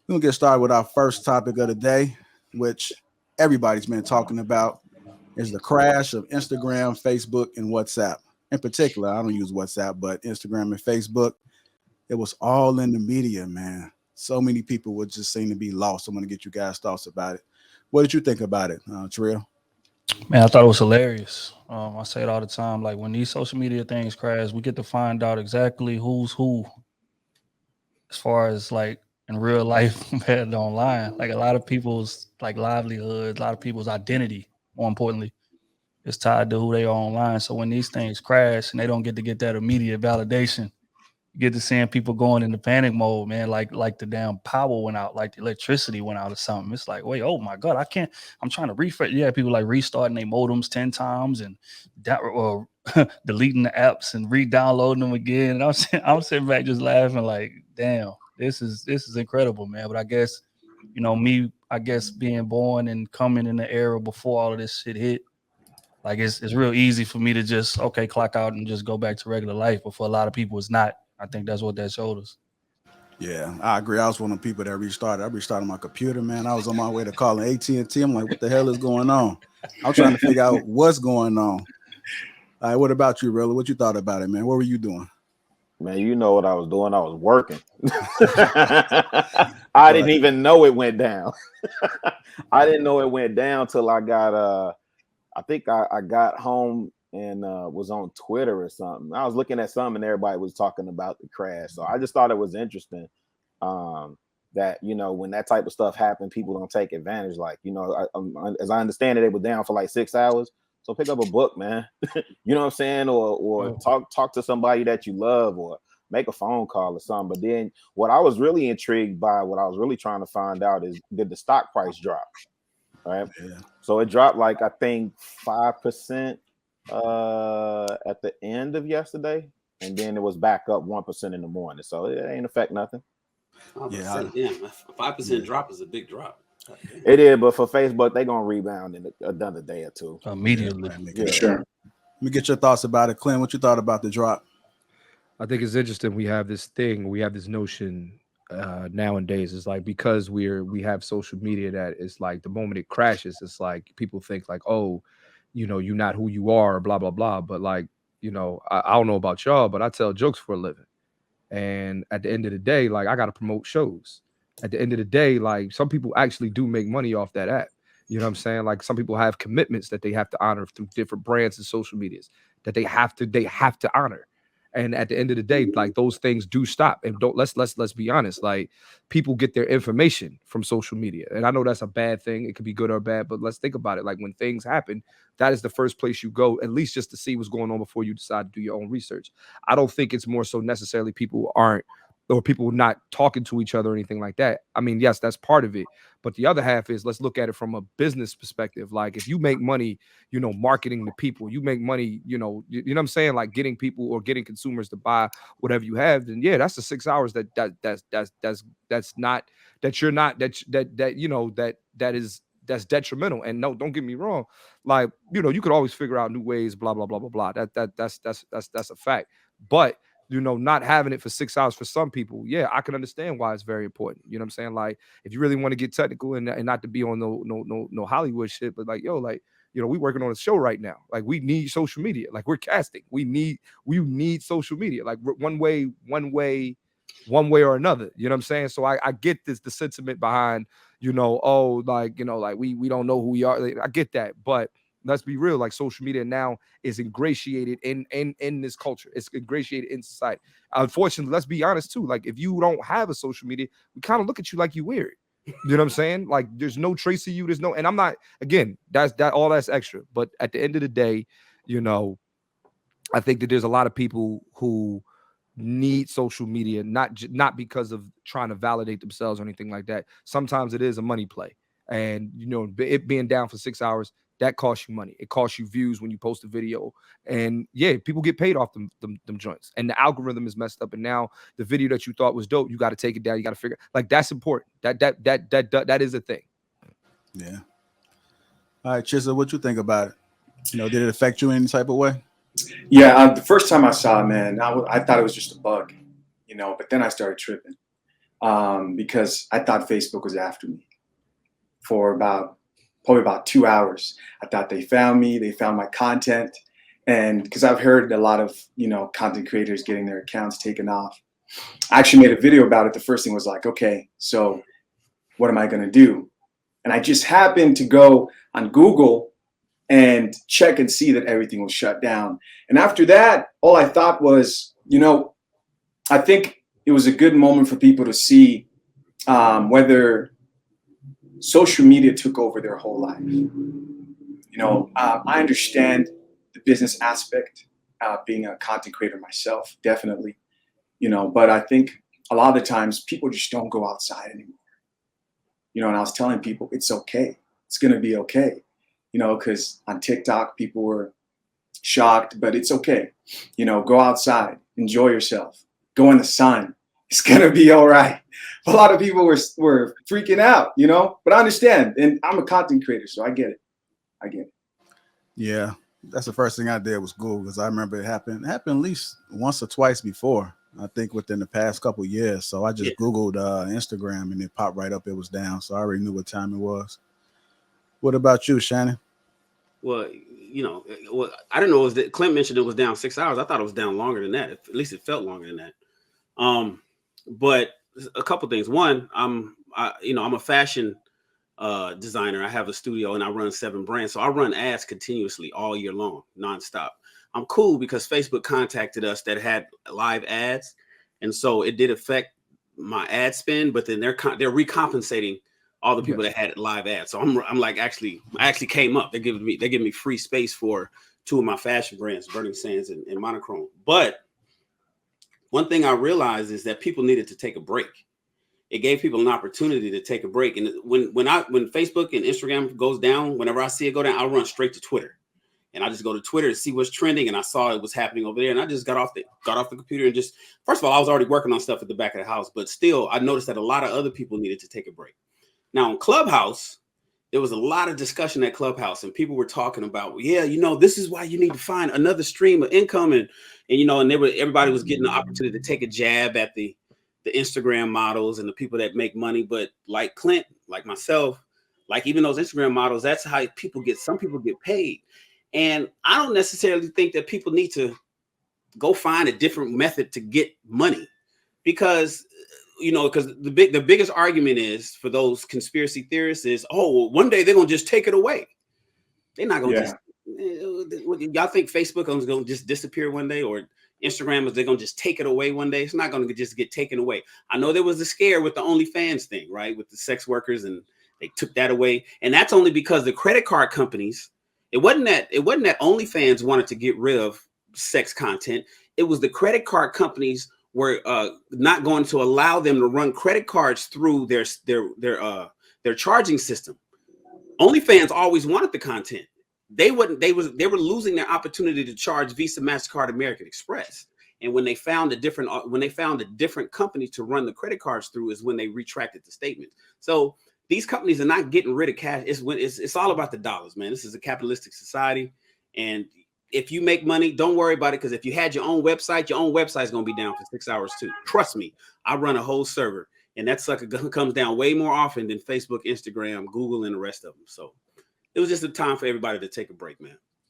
We're gonna get started with our first topic of the day, which everybody's been talking about, is the crash of Instagram, Facebook, and WhatsApp. In particular, I don't use WhatsApp, but Instagram and Facebook. It was all in the media, man. So many people would just seem to be lost. I'm gonna get you guys' thoughts about it. What did you think about it, Trill? Man, I thought it was hilarious. I say it all the time. Like when these social media things crash, we get to find out exactly who's who as far as like in real life compared to online. Like a lot of people's like livelihoods, a lot of people's identity, more importantly, is tied to who they are online. So when these things crash and they don't get to get that immediate validation, you get to seeing people going into panic mode, man. Like the damn power went out, like the electricity went out or something. It's like, wait, oh my god, I can't. I'm trying to refresh. Yeah, people like restarting their modems 10 times and or deleting the apps and re-downloading them again. And I'm sitting back just laughing, like, damn, this is incredible, man. But I guess, me, I guess being born and coming in the era before all of this shit hit, like it's real easy for me to just clock out and just go back to regular life. But for a lot of people, it's not. I think that's what that showed us. Yeah, I agree. I was one of the people that restarted. I restarted my computer, man. I was on my way to calling AT&T. I'm like, what the hell is going on? I'm trying to figure out what's going on. All right, what about you, Rilla? What you thought about it, man? What were you doing? Man, you know what I was doing. I was working. I didn't even know it went down. I didn't know it went down till I got I think I got home and was on Twitter or something. I was looking at something and everybody was talking about the crash. So I just thought it was interesting that, when that type of stuff happened, people don't take advantage. Like, as I understand it, they were down for like 6 hours. So pick up a book, man. You know what I'm saying? Or talk to somebody that you love, or make a phone call or something. But then what I was really intrigued by, what I was really trying to find out is, did the stock price drop? Right. Yeah. So it dropped like, I think 5% at the end of yesterday, and then it was back up 1% in the morning. So it ain't affect nothing. Yeah, 5% drop is a big drop. It is, but for Facebook, they're gonna rebound in another day or two immediately. Yeah. Sure. Let me get your thoughts about it, Clint. What you thought about the drop? I think it's interesting. We have this notion nowadays. It's like, because we have social media, that it's like the moment it crashes, it's like people think like, oh, you're not who you are, blah blah blah. But like, I don't know about y'all, but I tell jokes for a living, and at the end of the day, like, I got to promote shows. At the end of the day, like, some people actually do make money off that app. You know what I'm saying? Like, some people have commitments that they have to honor through different brands and social medias that they have to honor. And at the end of the day, like, those things do stop. And let's be honest. Like, people get their information from social media. And I know that's a bad thing. It could be good or bad, but let's think about it. Like, when things happen, that is the first place you go, at least just to see what's going on before you decide to do your own research. I don't think it's more so necessarily people aren't, or people not talking to each other or anything like that. I mean, yes, that's part of it. But the other half is, let's look at it from a business perspective. Like, if you make money, marketing to people, you make money, you know what I'm saying? Like, getting people or getting consumers to buy whatever you have, then yeah, that's the 6 hours that's detrimental. And no, don't get me wrong. Like, you could always figure out new ways, blah, blah, blah, blah, blah. That's a fact. But not having it for 6 hours for some people, yeah, I can understand why it's very important. You know what I'm saying? Like, if you really want to get technical and not to be on no Hollywood shit, but like, yo, like, we working on a show right now. Like, we need social media. Like, we're casting. We need social media. Like, one way or another. You know what I'm saying? So I get the sentiment behind, we don't know who we are. Like, I get that, but let's be real. Like, social media now is ingratiated in this culture. It's ingratiated in society. Unfortunately, let's be honest too. Like, if you don't have a social media, we kind of look at you like you weird. You know what I'm saying? Like, there's no trace of you. And I'm not, again, that's extra. But at the end of the day, I think that there's a lot of people who need social media, not because of trying to validate themselves or anything like that. Sometimes it is a money play. And, it being down for 6 hours, that costs you money. It costs you views when you post a video. And yeah, people get paid off them joints. And the algorithm is messed up. And now the video that you thought was dope, you got to take it down. You got to figure, like, that's important. That is a thing. Yeah. All right, Chisa, what you think about it? Did it affect you in any type of way? Yeah, the first time I saw it, man, I thought it was just a bug, but then I started tripping. because I thought Facebook was after me for probably about 2 hours. I thought they found me, they found my content. And because I've heard a lot of, content creators getting their accounts taken off. I actually made a video about it. The first thing was like, okay, so what am I going to do? And I just happened to go on Google and check and see that everything was shut down. And after that, all I thought was, I think it was a good moment for people to see whether social media took over their whole life. I understand the business aspect, being a content creator myself, definitely, but I think a lot of the times people just don't go outside anymore. And I was telling people it's okay. It's going to be okay, because on TikTok, people were shocked, but it's okay. Go outside, enjoy yourself, go in the sun. It's going to be all right. A lot of people were freaking out, but I understand. And I'm a content creator, so I get it. Yeah. That's the first thing I did was Google, because I remember it happened at least once or twice before, I think within the past couple of years. So I just Googled Instagram and it popped right up. It was down. So I already knew what time it was. What about you, Shannon? Well, I don't know. Clint mentioned it was down 6 hours. I thought it was down longer than that. At least it felt longer than that. But a couple things. One, I'm a fashion designer. I have a studio and I run 7 brands. So I run ads continuously all year long, nonstop. I'm cool because Facebook contacted us that had live ads. And so it did affect my ad spend, but then they're recompensating all the people that had live ads. So I'm like, I actually came up. They're giving me free space for 2 of my fashion brands, Burning Sands and Monochrome. But one thing I realized is that people needed to take a break. It gave people an opportunity to take a break. And when Facebook and Instagram goes down, whenever I see it go down, I run straight to Twitter. And I just go to Twitter to see what's trending. And I saw it was happening over there. And I just got off the computer and just, first of all, I was already working on stuff at the back of the house, but still I noticed that a lot of other people needed to take a break. Now on Clubhouse, there was a lot of discussion at Clubhouse and people were talking about, this is why you need to find another stream of income. And everybody was getting the opportunity to take a jab at the Instagram models and the people that make money. But like Clint, like myself, like even those Instagram models, that's how some people get paid. And I don't necessarily think that people need to go find a different method to get money because the biggest argument is for those conspiracy theorists is, one day they're going to just take it away. They're not going to y'all think Facebook is going to just disappear one day, or Instagram is they're going to just take it away one day? It's not going to just get taken away. I know there was a scare with the OnlyFans thing, right? With the sex workers, and they took that away. And that's only because the credit card companies, it wasn't that OnlyFans wanted to get rid of sex content. It was the credit card companies were not going to allow them to run credit cards through their charging system. OnlyFans always wanted the content. They were losing their opportunity to charge Visa, MasterCard, American Express. And when they found a different company to run the credit cards through is when they retracted the statement. So these companies are not getting rid of cash. It's all about the dollars, man. This is a capitalistic society. And if you make money, don't worry about it. Because if you had your own website is going to be down for 6 hours too. Trust me, I run a whole server and that sucker comes down way more often than Facebook, Instagram, Google, and the rest of them. So it was just a time for everybody to take a break, man.